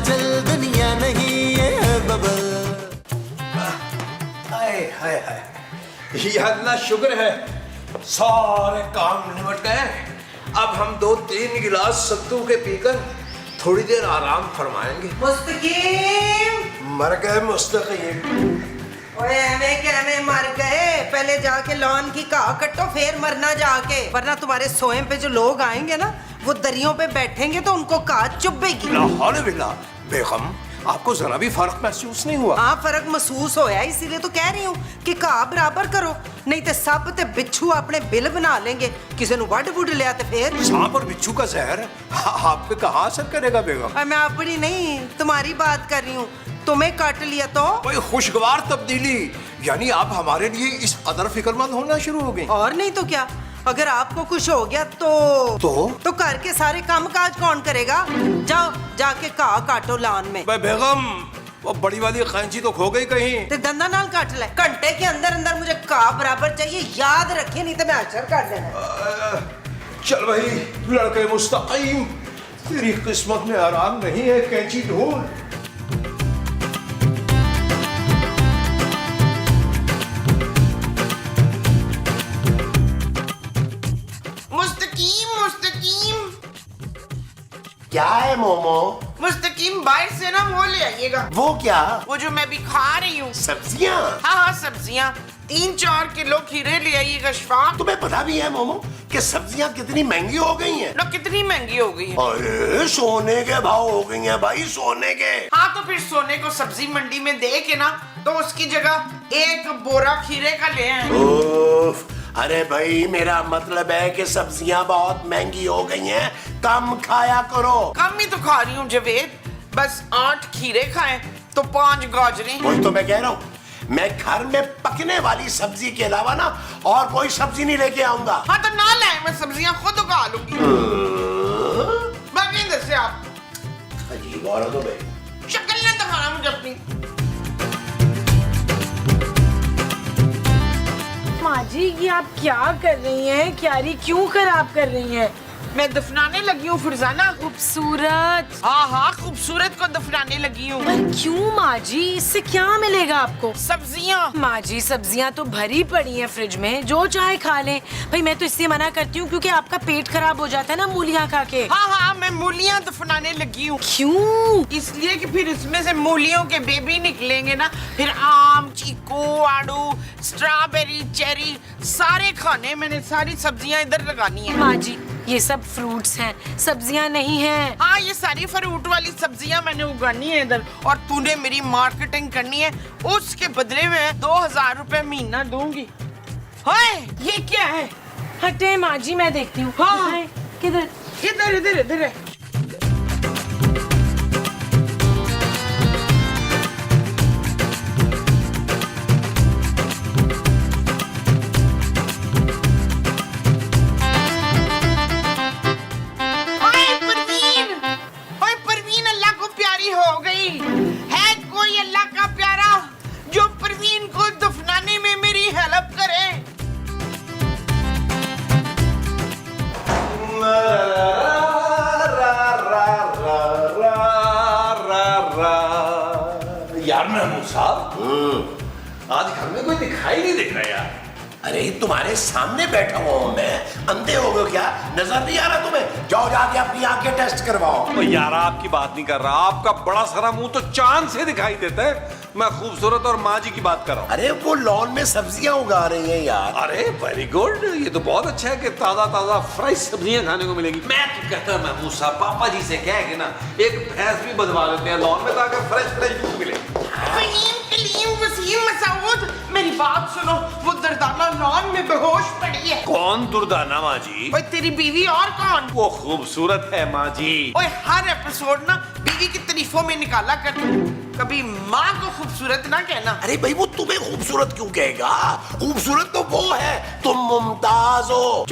काजल दुनिया नहीं ये बबल। हाय हाय हाय, या अल्लाह शुक्र है सारे काम निपट गए। अब हम 2-3 गिलास सत्तू के पीकर थोड़ी देर आराम फरमाएंगे। मुस्तकीम मर गए मुस्तकीम। ओए एवे के एवे मर गए। पहले जाके लॉन की घाह कट्टो फिर मरना जाके, वरना तुम्हारे सोए पे जो लोग आएंगे ना वो दरियों पे बैठेंगे तो उनको घाह चुभेगी। बेगम, आपको जरा भी फर्क महसूस नहीं हुआ? हाँ फर्क महसूस होया, इसीलिए तो कह रही हूँ कि घाह बराबर करो, नहीं तो सब ते बिच्छू अपने बिल बना लेंगे। किसी ने वड वुड लिया तो फिर सांप और बिच्छू का जहर आप पे कहाँ असर करेगा बेगम? मैं अपनी नहीं तुम्हारी बात कर रही हूँ। तुम्हें काट लिया तो कोई खुशगवार तब्दीली, यानी आप हमारे लिए इस कदर फिक्रमंद होना शुरू हो गई। और नहीं तो क्या, अगर आपको कुछ हो गया तो घर के सारे काम काज कौन करेगा? जाओ जाके घाह काटो लान में। बेगम, वो बड़ी वाली कैंची तो खो गई कहीं। ते दंदा नाल काट ले, घंटे के अंदर अंदर मुझे घाह बराबर चाहिए, याद रखे नहीं तो मैं अशर कर देना। चल भाई लड़के मुस्तकीम, तेरी किस्मत में आराम नहीं है, कैंची ढूंढ। क्या है मोमो? मुस्तकीम बाहर से ना वो ले आइएगा। वो क्या? वो जो मैं भी खा रही हूँ। सब्जियाँ? हाँ सब्जियाँ, 3-4 किलो खीरे ले आइएगा शफाक। तुम्हें पता भी है मोमो कि सब्जियाँ कितनी महंगी हो गई हैं? लो कितनी महंगी हो गई है? अरे सोने के भाव हो गई हैं भाई, सोने के। हाँ तो फिर सोने को सब्जी मंडी में दे के ना, तो उसकी जगह 1 बोरा खीरे का ले आए। अरे भाई मेरा मतलब है कि सब्जियां बहुत महंगी हो गई हैं, कम खाया करो। कम ही तो खा रही हूँ जवेद, बस 8 खीरे खाए तो 5 गाजरें। वही तो मैं कह रहा हूँ, मैं घर में पकने वाली सब्जी के अलावा ना और कोई सब्जी नहीं लेके आऊंगा। हाँ तो ना लाए, मैं सब्जियां खुद उगा लूंगी। बाकी इधर से आप अजीब औरत हो भाई। शक्ल ना दिखाना मुझे अपनी। माँ जी ये आप क्या कर रही हैं? क्यारी क्यों खराब कर रही हैं? मैं दफनाने लगी हूँ फरजाना। खूबसूरत। हाँ खूबसूरत को दफनाने लगी हूँ। पर क्यों माँ जी, इससे क्या मिलेगा आपको? सब्जियाँ। माँ जी सब्जियाँ तो भरी पड़ी हैं फ्रिज में, जो चाहे खा लें। भाई मैं तो इससे मना करती हूँ क्योंकि आपका पेट खराब हो जाता है ना मूलियाँ खा के। हाँ मैं मूलियाँ दफनाने लगी हूँ। क्यों? इसलिए कि फिर इसमें से मूलियों के बेबी निकलेंगे ना, फिर आम, चीकू, आड़ू, स्ट्रॉबेरी, चेरी सारे खाने, मैंने सारी सब्जियाँ इधर लगानी है। माँ जी ये सब फ्रूट्स हैं, सब्जियां नहीं हैं। हाँ ये सारी फ्रूट वाली सब्जियां मैंने उगानी है इधर, और तूने मेरी मार्केटिंग करनी है, उसके बदले में 2000 रुपए महीना दूंगी। हाय ये क्या है? हटे माँ जी मैं देखती हूँ। हाँ किधर? इधर इधर इधर है। हो गई है कोई अल्लाह का प्यारा जो परवीन को दफनाने में मेरी हेल्प करे? यार महमूद साहब, आज घर में कोई दिखाई नहीं दे रहा यार। अरे तुम्हारे सामने बैठा हुआ हूँ मैं, अंधे हो गए क्या? नजर नहीं आ रहा तुम्हें? जाओ जाके अपनी आंखें टेस्ट करवाओ। तो यार आपकी बात नहीं कर रहा, आपका बड़ा सारा मुंह तो चांद से दिखाई देता है। मैं खूबसूरत और माँ जी की बात कर रहा हूँ। अरे वो लॉन में सब्जियां उगा रही हैं यार। अरे वेरी गुड, ये तो बहुत अच्छा है कि ताजा ताजा फ्रेश सब्जियां खाने को मिलेगी। मैं तो कहता हूँ महमूद साहब, पापा जी से कह के ना एक भैंस भी बंधवा लेते हैं लॉन में ताकि फ्रेश दूध मिले। मेरी बात सुनो, वो दर्दाना लॉन में बेहोश पड़ी है। कौन दुर्दाना माँ जी? ओए तेरी बीवी और कौन? वो खूबसूरत है माँ जी। ओए हर एपिसोड ना बीवी की तारीफों में निकाला कर, कभी माँ को खूबसूरत ना कहना। अरे भाई वो तुम्हें खूबसूरत क्यों कहेगा? खूबसूरत तो वो है, तुम मुमताज हो।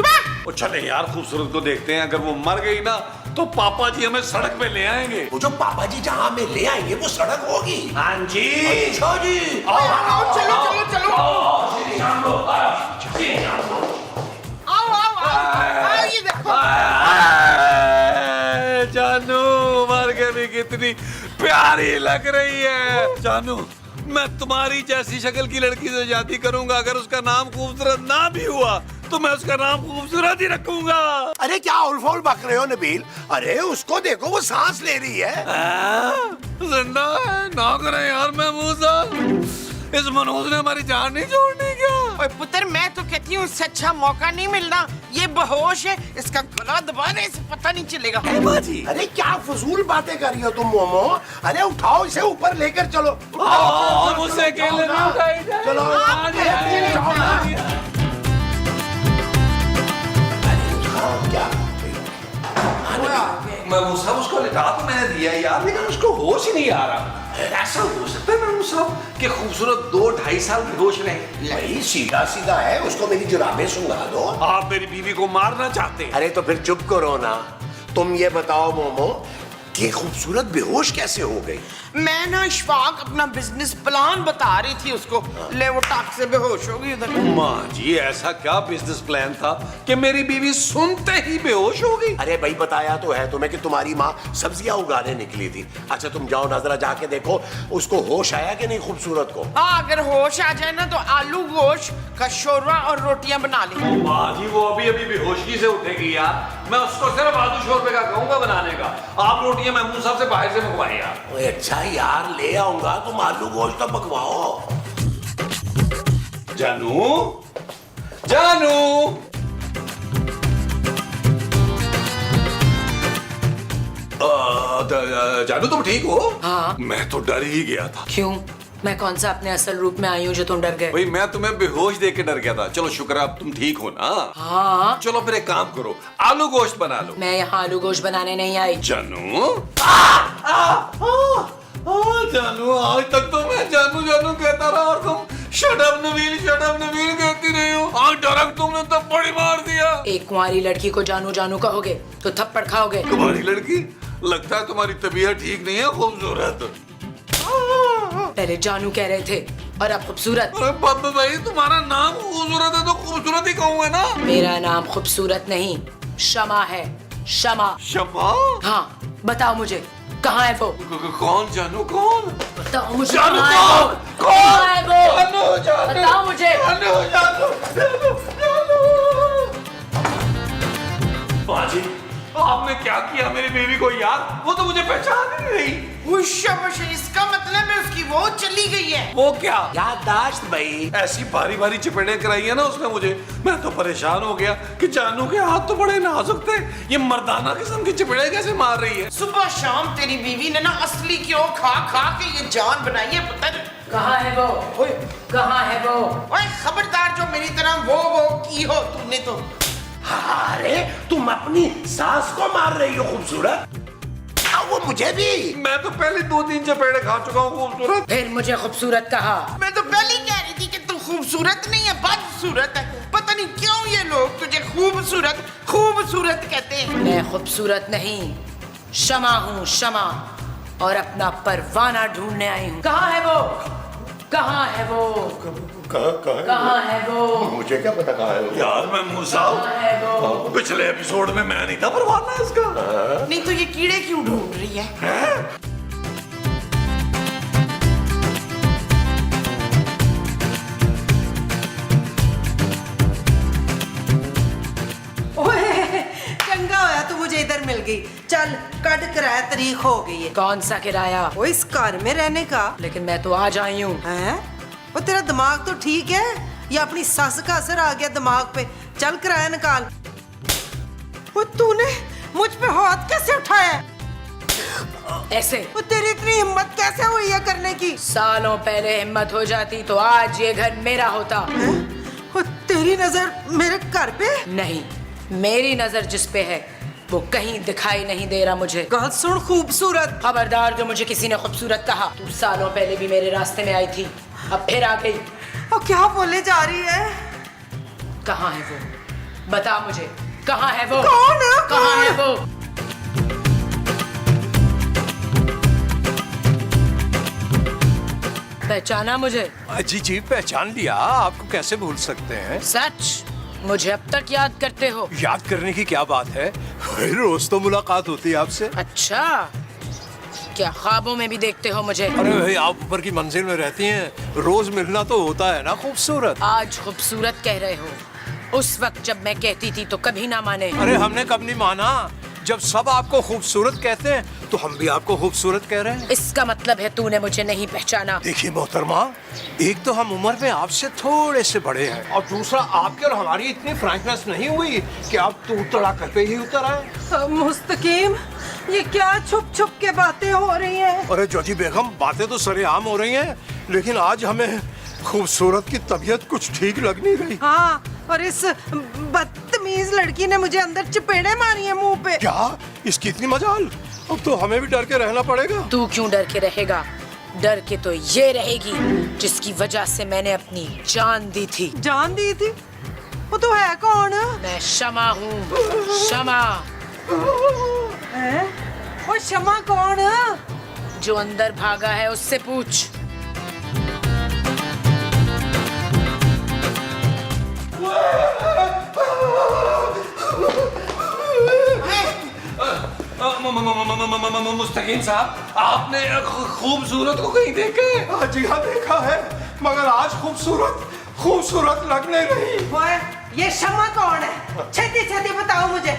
वो चले यार खूबसूरत को देखते हैं, अगर वो मर गई ना तो पापा जी हमें सड़क पे ले आएंगे। वो जो पापा जी जहाँ में ले आएंगे वो सड़क होगी। हाँ जी। अच्छा जी। आओ चलो चलो चलो। आओ ये देखो। जानू मर के भी कितनी प्यारी लग रही है। जानू, मैं तुम्हारी जैसी शक्ल की लड़की से शादी करूंगा। अगर उसका नाम खूबसूरत ना भी हुआ तो मैं उसका नाम खूबसूरत ही रखूंगा। अरे क्या उलफोल बक रहे हो नबील? अरे उसको देखो, वो सांस ले रही है। जिंदा है ना करे यार महमूद साहब। इस मनोज ने हमारी जान नहीं छोड़नी क्या? ओए पुत्र, मैं तो कहती हूँ इससे अच्छा मौका नहीं मिलना। ये बेहोश है, इसका गला दबाने से पता नहीं चलेगा। बाजी, अरे क्या फजूल बातें कर रही हो तुम मोमो? अरे उठाओ इसे, ऊपर लेकर चलो। मुझसे अकेले नहीं उठाई जाए। चलो जाओ ना। क्या महमूद साहब, उसको लिटा तो मैंने दिया यार, लेकिन उसको होश ही नहीं आ रहा। ऐसा हो सकता है महमूद साहब कि खूबसूरत 2-2.5 साल बेहोश रहे? नहीं, सीधा सीधा है। उसको मेरी जुराबें सुंघा दो। आप मेरी बीवी को मारना चाहते हैं? अरे तो फिर चुप करो ना। तुम ये बताओ मोमो कि खूबसूरत बेहोश कैसे हो गई? मैं ना इशफाक अपना बिजनेस प्लान बता रही थी उसको, ले वो टाक से बेहोश हो गई उधर। माँ जी, ऐसा क्या बिजनेस प्लान था कि मेरी बीवी सुनते ही बेहोश हो गई? अरे भाई, बताया तो है तुम्हें कि तुम्हारी माँ सब्जियां उगाने निकली थी। अच्छा तुम जाओ ना, जरा जाके देखो उसको होश आया कि नहीं खूबसूरत को। हाँ, अगर होश आ जाए ना तो आलू गोश्त का शोरबा और रोटियां बना ली। माँ जी, वो अभी अभी बेहोशी से उठेगी यार। मैं उसको सिर्फ आलू शोरबे का कहूंगा बनाने का। आप रोटियां महमूद साहब से बाहर से मंगवाए यार। ओए अच्छा यार, ले आऊंगा, तुम आलू गोश्त तो पकवाओ। जानू, जानू, जानू तुम ठीक हो? हाँ। मैं तो डर ही गया था। क्यों? मैं कौन सा अपने असल रूप में आई हूँ जो तुम डर गए? भाई मैं तुम्हें बेहोश देख के डर गया था। चलो शुक्र है अब तुम ठीक हो ना। हाँ। चलो फिर एक काम करो, आलू गोश्त बना लो। मैं यहाँ आलू गोश्त बनाने नहीं आई। जानू, जानू, आज तक तो मैं जानू जानू कहता रहा और तुम शट अप नबील कहती रही हो। आज डायरेक्ट तुमने थप्पड़ ही मार दिया। एक कुंवारी लड़की को जानू जानू कहोगे तो थप्पड़ खाओगे। तुम्हारी लड़की? लगता है तुम्हारी तबीयत ठीक नहीं है खूबसूरत। पहले जानू कह रहे थे और अब खूबसूरत। अरे बाबा भाई, तुम्हारा नाम खूबसूरत है तो खूबसूरत ही कहूँगा ना। मेरा नाम खूबसूरत नहीं, शमा है। शमा। शमा? हाँ, बताओ मुझे कहाँ है वो? कौन जानू, कौन? बताओ मुझे जानू कहाँ है वो? कौन? कहाँ है वो? जानू, जानू, बताओ मुझे। जानू, जानू, जानू, जानू। बाजी, आपने क्या किया मेरी बीवी को यार? वो तो मुझे पहचान ही नहीं रही। इसका मतलब है उसकी वो चली गई है। वो क्या? याददाश्त भाई। ऐसी भारी भारी चपेटें कराई है ना उसने मुझे, मैं तो परेशान हो गया कि जानू के हाथ तो बड़े नाजुक थे। ये मर्दाना किस्म की चपेटें कैसे मार रही है? सुबह शाम तेरी बीवी ने ना असली घ्यो खा खा के ये जान बनाई है पुत्र। कहाँ है वो? ओए, कहाँ है वो? ओए खबरदार, जो मेरी तरह वो की हो तूने तो। अरे तुम अपनी सास को मार रही हो खूबसूरत? वो मुझे भी। मैं तो पहले 2-3 चपेटे खा चुका हूँ खूबसूरत। फिर मुझे खूबसूरत कहा। मैं तो पहले ही कह रही थी कि तू खूबसूरत नहीं है, बदसूरत है। पता नहीं क्यों ये लोग तुझे खूबसूरत खूबसूरत कहते हैं। मैं खूबसूरत नहीं, शमा हूँ, शमा। और अपना परवाना ढूंढने आई हूँ। कहाँ है वो? कहाँ है वो? कहाँ है वो? मुझे क्या पता कहाँ है वो? यार मैं मूसा कहाँ है वो? पिछले एपिसोड में मैं नहीं था परवाना इसका। नहीं तो ये कीड़े क्यों ढूंढ रही है? ओए, चंगा होया तू मुझे इधर मिल गई। चल कट किराया तारीख हो गई है। कौन सा किराया? वो इस घर में रहने का। लेकिन मैं तो आज आई हूँ। हैं? वो तेरा दिमाग तो ठीक है या अपनी सस का असर आ गया दिमाग पे? चल किराया निकाल। वो तूने मुझ पे हाथ कैसे उठाया? ऐसे? वो तेरी इतनी हिम्मत कैसे हुई है करने की? सालों पहले हिम्मत हो जाती तो आज ये घर मेरा होता। वो तेरी नजर मेरे घर पे? नहीं, मेरी नजर जिस पे है वो कहीं दिखाई नहीं दे रहा मुझे। गल सुन खूबसूरत। खबरदार जो मुझे किसी ने खूबसूरत कहा। तू सालों पहले भी मेरे रास्ते में आई थी, अब फिर आ गई। और क्या बोले जा रही है? कहाँ है वो? बता मुझे, कहाँ है वो? कौन है? कहाँ है वो? पहचाना मुझे? जी जी, पहचान लिया। आपको कैसे भूल सकते हैं? सच? मुझे अब तक याद करते हो? याद करने की क्या बात है, रोज तो मुलाकात होती है आपसे। अच्छा, क्या ख्वाबों में भी देखते हो मुझे? अरे भाई आप ऊपर की मंजिल में रहती हैं, रोज मिलना तो होता है ना खूबसूरत। आज खूबसूरत कह रहे हो, उस वक्त जब मैं कहती थी तो कभी ना माने। अरे हमने कब नहीं माना, जब सब आपको खूबसूरत कहते हैं तो हम भी आपको खूबसूरत कह रहे हैं। इसका मतलब है तूने मुझे नहीं पहचाना। देखिए मोहतरमा, एक तो हम उम्र में आपसे थोड़े से बड़े हैं और दूसरा आपके और हमारी इतनी फ्रैंकनेस नहीं हुई कि आप तू तड़ा कर पे ही उतर आए। मुस्तकीम, ये क्या छुप छुप के बातें हो रही हैं? अरे जोजी बेगम, बातें तो सरेआम हो रही हैं, लेकिन आज हमें खूबसूरत की तबीयत कुछ ठीक लग नहीं रही। हाँ, और इस बदतमीज लड़की ने मुझे अंदर चपेड़े मारी है मुंह पे। क्या इसकी इतनी मजाल? अब तो हमें भी डर के रहना पड़ेगा। तू क्यों डर के रहेगा? डर के तो ये रहेगी जिसकी वजह से मैंने अपनी जान दी थी। जान दी थी? वो तो है कौन? मैं शमा हूँ, शमा। है? वो शमा कौन? जो अंदर भागा है उससे पूछ। मुस्तकीम साहब, आपने खूबसूरत को कहीं देखे? जी हाँ देखा है, मगर आज खूबसूरत लग नहीं रही। ओए, ये शमा कौन है? छेती छेती बताओ मुझे।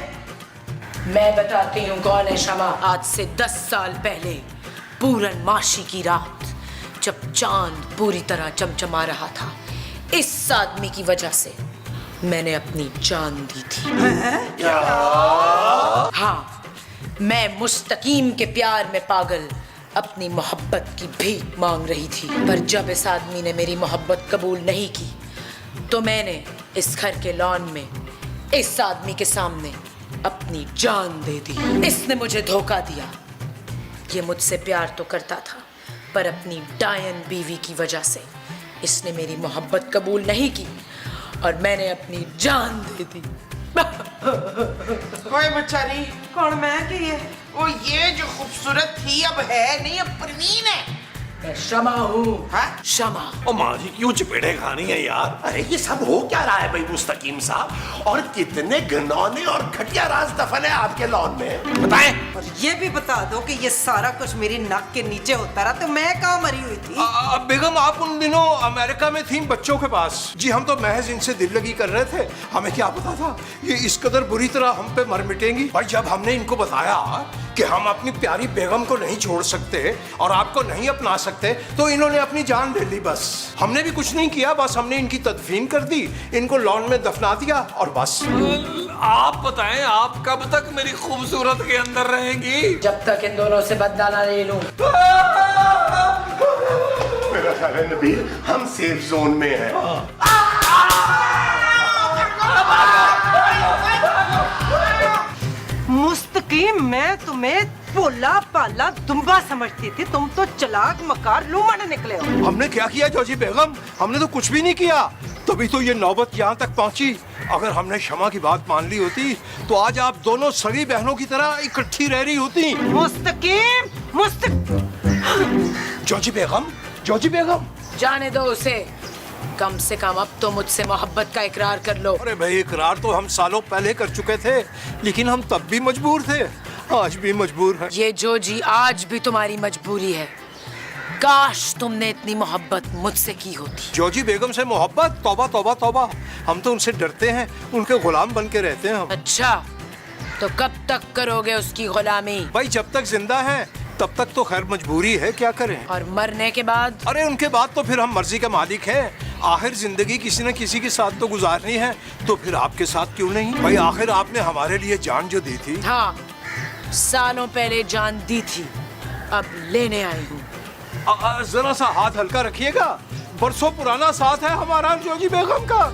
मैं बताती हूँ कौन है शमा। आज से 10 साल पहले पूर्णमासी की रात, जब चांद पूरी तरह चमचमा रहा था, इस आदमी की वजह से मैंने अपनी जान दी थी। क्या? हाँ, मैं मुस्तकीम के प्यार में पागल अपनी मोहब्बत की भीख मांग रही थी, पर जब इस आदमी ने मेरी मोहब्बत कबूल नहीं की तो मैंने इस घर के लॉन में इस आदमी के सामने अपनी जान दे दी। इसने मुझे धोखा दिया। ये मुझसे प्यार तो करता था, पर अपनी डायन बीवी की वजह से इसने मेरी मोहब्बत कबूल नहीं की और मैंने अपनी जान दे दी। ओए बेचारी, कौन? मैं कि ये? वो ये जो खूबसूरत थी अब है नहीं, अब परवीन है। मैं शमा हूँ। हाँ? शमा। ओ माँ जी, क्यों चपेड़े खानी है यार? अरे ये सब हो क्या रहा है भाई मुस्तकीम साहब? और कितने घिनौने और घटिया राज दफन है आपके लॉन में, बताएं। और ये भी बता दो कि ये सारा कुछ मेरी नाक के नीचे होता रहा तो मैं कहाँ मरी हुई थी? बेगम, आप उन दिनों अमेरिका में थी बच्चों के पास। जी हम तो महज इनसे दिल लगी कर रहे थे, हमें क्या पता था ये इस कदर बुरी तरह हम पे मर मिटेंगी। भाई जब हमने इनको बताया कि हम अपनी प्यारी बेगम को नहीं छोड़ सकते और आपको नहीं अपना सकते, तो इन्होंने अपनी जान ले ली। बस हमने भी कुछ नहीं किया, बस हमने इनकी तदफीन कर दी, इनको लॉन में दफना दिया और बस। आप बताएं, आप कब तक मेरी खूबसूरत के अंदर रहेंगी? जब तक इन दोनों से बदला ना ले लूं। मेरा ख्याल है नबील, हम सेफ जोन में हैं। मुस्तकीम, मैं तुम्हें भोला पाला दुम्बा समझती थी, तुम तो चालाक मकार लूमड़ निकले हो। हमने क्या किया जोजी बेगम? हमने तो कुछ भी नहीं किया, तभी तो ये नौबत यहाँ तक पहुँची। अगर हमने शमा की बात मान ली होती तो आज आप दोनों सगी बहनों की तरह इकट्ठी रह रही होती। मुस्तकीम, जोजी बेगम, जाने दो उसे। कम से कम अब तो मुझसे मोहब्बत का इकरार कर लो। अरे भाई, इकरार तो हम सालों पहले कर चुके थे, लेकिन हम तब भी मजबूर थे, आज भी मजबूर हैं। ये जोजी आज भी तुम्हारी मजबूरी है। काश तुमने इतनी मोहब्बत मुझसे की होती। जोजी बेगम से मोहब्बत? तौबा तौबा तौबा, हम तो उनसे डरते हैं, उनके गुलाम बन के रहते हैं हम। अच्छा, तो कब तक करोगे उसकी गुलामी? भाई जब तक जिंदा हैं तब तक तो खैर मजबूरी है, क्या करें। और मरने के बाद? अरे उनके बाद तो फिर हम मर्जी के मालिक हैं। आखिर जिंदगी किसी न किसी के साथ तो गुजारनी है, तो फिर आपके साथ क्यों नहीं? भाई आखिर आपने हमारे लिए जान जो दी थी। हाँ, सालों पहले जान दी थी, अब लेने आई हूँ। जरा सा हाथ हल्का रखिएगा, बरसों पुराना साथ है हमारा जोजी बेगम का।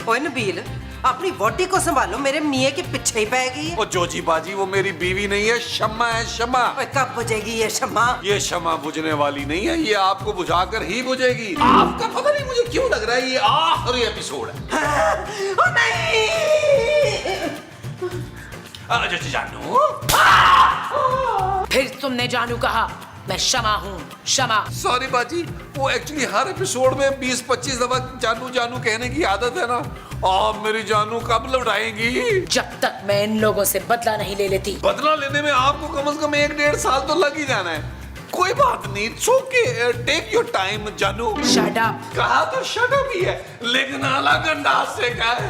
ओए नबील, अपनी वोटी को संभालो, मेरे मियाँ के पीछे ही पैगी। ओ जोजी बाजी, वो मेरी बीवी नहीं है, शम्मा है, शम्मा। ओए कब बुझेगी ये शम्मा? ये शम्मा बुझने वाली नहीं है, ये आपको बुझाकर ही बुझेगी। आपका पता नहीं मुझे क्यों लग रहा है ये आखिरी एपिसोड है। ओ नहीं! जोजी जानू, फिर तुमने जानू कहा। मैं शमा हूँ, शमा। सॉरी बाजी, वो एक्चुअली हर एपिसोड में 20-25 दफा जानू जानू कहने की आदत है ना, आप मेरी जानू कब लौटाएंगी? जब तक मैं इन लोगों से बदला नहीं ले लेती। बदला लेने में आपको कम से कम 1-1.5 साल तो लग ही जाना है। कोई बात नहीं, it's okay, take your time जानू। Shut up. कहा तो शट अप ही है, लेकिन अलग अंदाज से कहा है।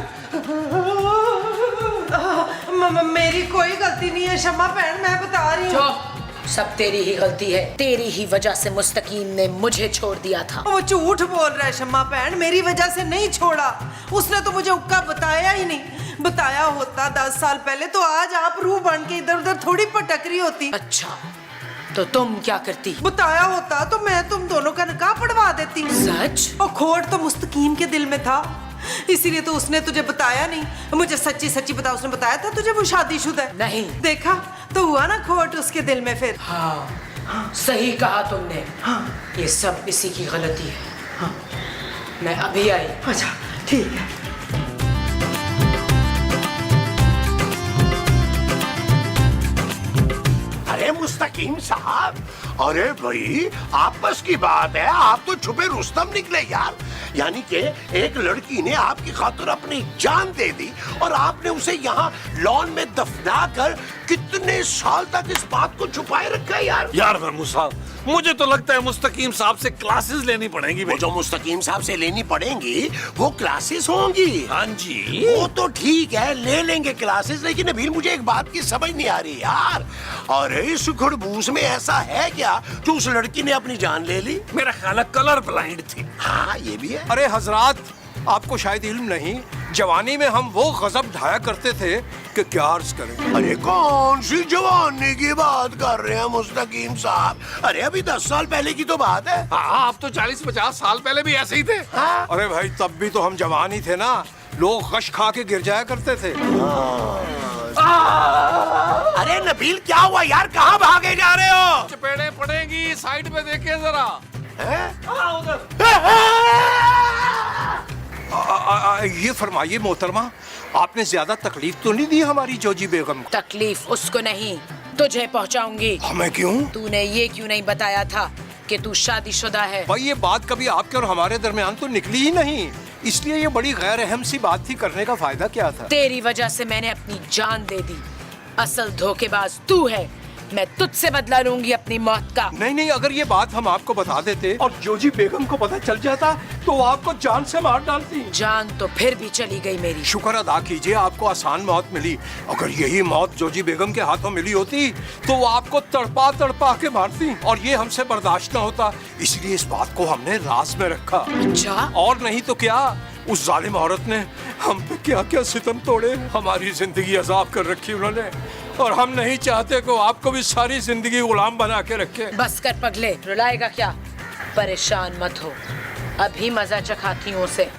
मेरी कोई गलती नहीं है शम्मा बहन, मैं बता रही हूँ। सब तेरी ही गलती है। तेरी ही वजह से मुस्तकीम ने मुझे छोड़ दिया था। वो झूठ बोल रहा है शम्मा बहन, मेरी वजह से नहीं छोड़ा। उसने तो मुझे उक्का बताया ही नहीं। बताया होता 10 साल पहले तो आज आप रूह बन के इधर उधर थोड़ी पटक रही होती। अच्छा, तो तुम क्या करती? बताया होता तो मैं तुम दोनों का निकाह पढ़वा देती। सच? और खोट तो मुस्तकीम के दिल में था, इसीलिए तो उसने तुझे बताया नहीं। मुझे सच्ची सच्ची बता, उसने बताया था तुझे वो शादीशुदा है? नहीं। देखा तो हुआ ना खोट उसके दिल में फिर। हाँ, सही कहा तुमने। ये सब इसी की गलती है। मैं अभी आई। अच्छा ठीक है। अरे मुस्तकीम साहब, अरे भाई आपस की बात है, आप तो छुपे रुस्तम निकले यार। यानी कि एक लड़की ने आपकी खातिर अपनी जान दे दी और आपने उसे यहाँ लॉन में दफना कर कितने साल तक इस बात को छुपाए रखा है यार। यार महमूद साहब, मुझे तो लगता है मुस्तकीम साहब से क्लासेस लेनी पड़ेंगी। वो जो मुस्तकीम साहब से लेनी पड़ेंगी वो क्लासेस होंगी। हाँ जी, वो तो ठीक है, ले लेंगे क्लासेस, लेकिन अभी मुझे एक बात की समझ नहीं आ रही यार। और इस खुड़बूस में ऐसा है क्या कि उस लड़की ने अपनी जान ले ली? मेरा ख्याल है कलर ब्लाइंड थी। हाँ ये भी है। अरे हजरात, आपको शायद इल्म नहीं, जवानी में हम वो गजब ढाया करते थे कि क्या अर्ज करें। अरे कौन सी जवानी की बात कर रहे हैं मुस्तकीम साहब? अरे अभी 10 साल पहले की तो बात है। हाँ, आप तो 40-50 साल पहले भी ऐसे ही थे। हाँ? अरे भाई तब भी तो हम जवान ही थे ना, लोग गश खा के गिर जाया करते थे। अरे नबील क्या हुआ यार, कहाँ भागे जा रहे हो? चपेड़े पड़ेगी, साइड पे देखिए जरा। ये फरमाइए मोहतरमा, आपने ज्यादा तकलीफ तो नहीं दी हमारी जोजी बेगम को? तकलीफ उसको नहीं, तुझे पहुंचाऊंगी। हमें क्यों? तूने ये क्यों नहीं बताया था कि तू शादीशुदा है? भाई ये बात कभी आपके और हमारे दरमियान तो निकली ही नहीं, इसलिए ये बड़ी गैर अहम सी बात थी, करने का फायदा क्या था? तेरी वजह से मैंने अपनी जान दे दी। असल धोखेबाज तू है। मैं तुझसे बदला लूंगी अपनी मौत का। नहीं, अगर ये बात हम आपको बता देते और जोजी बेगम को पता चल जाता तो वो आपको जान से मार डालती। जान तो फिर भी चली गई मेरी। शुक्र अदा कीजिए आपको आसान मौत मिली। अगर यही मौत जोजी बेगम के हाथों मिली होती तो वो आपको तड़पा तड़पा के मारती और ये हमसे बर्दाश्त न होता, इसलिए इस बात को हमने राज में रखा। अच्छा? और नहीं तो क्या, उस जालिम औरत ने हम पे क्या क्या सितम तोड़े, हमारी जिंदगी अजाब कर रखी उन्होंने, और हम नहीं चाहते कि आपको भी सारी जिंदगी गुलाम बना के रखे। बस कर पगले, रुलाएगा क्या? परेशान मत हो, अभी मजा चखाती हूँ उसे।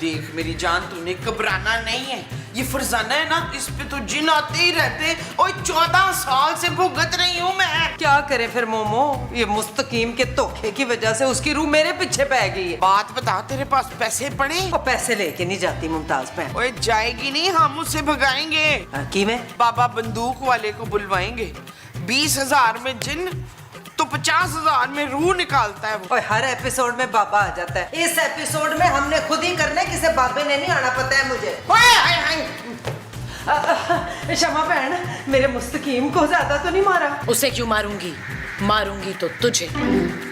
देख मेरी जान, तूने घबराना नहीं है। ये फरजाना है ना, इस पे तो जिन आते ही रहते। और 14 साल से भुगत रही हूँ मैं। क्या करे फिर मोमो, ये मुस्तकीम के धोखे की वजह से उसकी रूह मेरे पीछे पै गई है। बात बता, तेरे पास पैसे पड़े? वो पैसे लेके नहीं जाती मुमताज बहन। ओए जाएगी नहीं, हम उसे भगाएंगे। की में बाबा बंदूक वाले को बुलवाएंगे। 20,000 में जिन तो 50,000 में रूह निकालता है वो। और हर एपिसोड में बाबा आ जाता है। इस एपिसोड में हमने खुद ही करना है, किसी बाबे ने नहीं आना, पता है मुझे। शमा बहन, मेरे मुस्तकीम को ज्यादा तो नहीं मारा? उसे क्यों मारूंगी? मारूंगी तो तुझे।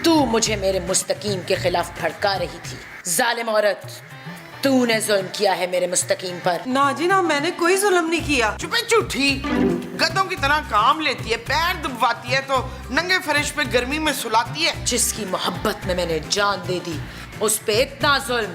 तू मुझे मेरे मुस्तकीम के खिलाफ भड़का रही थी। जालिम औरत, तूने जुल्म किया है मेरे मुस्तकीम पर। ना जी ना, मैंने कोई जुल्म नहीं किया। चुपे झूठी, गधों की तरह काम लेती है, पैर दबाती है तो नंगे फर्श पे गर्मी में सुलाती है। जिसकी मोहब्बत में मैंने जान दे दी, उस पे इतना जुल्म।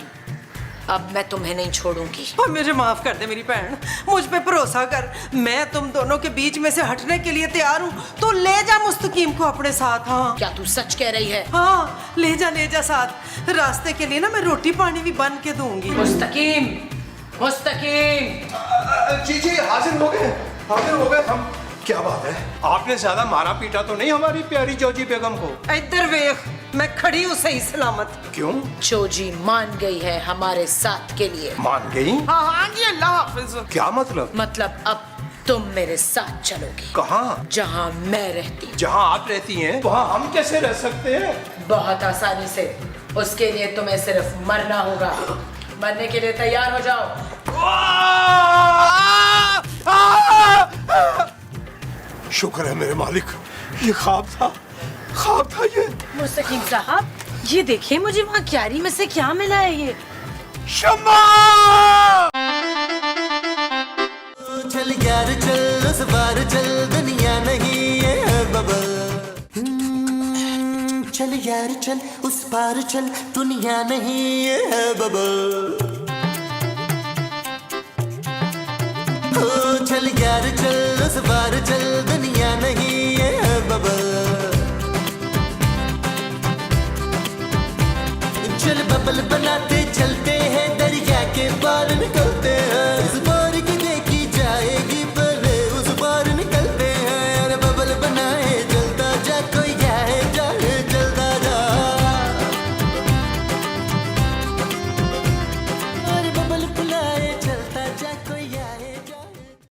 अब मैं तुम्हें नहीं छोड़ूंगी। और मुझे माफ कर दे मेरी बहन, मुझ पे भरोसा कर। मैं तुम दोनों के बीच में से हटने के लिए तैयार हूँ। तो ले जा मुस्तकीम को अपने साथ। हाँ क्या तू सच कह रही है? हाँ, ले जा साथ। रास्ते के लिए ना मैं रोटी पानी भी बन के दूंगी। मुस्तकीम, मुस्तकीम। जी हाजिर हो गए हम। क्या बात है, आपने ज्यादा मारा पीटा तो नहीं हमारी प्यारी जोजी बेगम को? इधर वेख, मैं खड़ी हूँ सही सलामत। क्यों? जोजी मान गई है हमारे साथ के लिए। मान गई? हाँ जी, अल्लाह हाफिज। क्या मतलब? मतलब अब तुम मेरे साथ चलोगी। कहाँ? जहाँ मैं रहती। जहाँ आप रहती हैं वहाँ हम कैसे रह सकते हैं? बहुत आसानी से। उसके लिए तुम्हें सिर्फ मरना होगा। मरने के लिए तैयार हो जाओ। शुक्र है मेरे मालिक, ये ख्वाब था ये। मुस्तकीम साहब, ये देखिए मुझे वहाँ क्यारी में से क्या मिला है ये। शम्मा! चल यार चल उस बार चल, दुनिया नहीं ये बबल। चल यार चल उस पार चल, दुनिया नहीं ये बबल। चल यार चल उस बार चल, दुनिया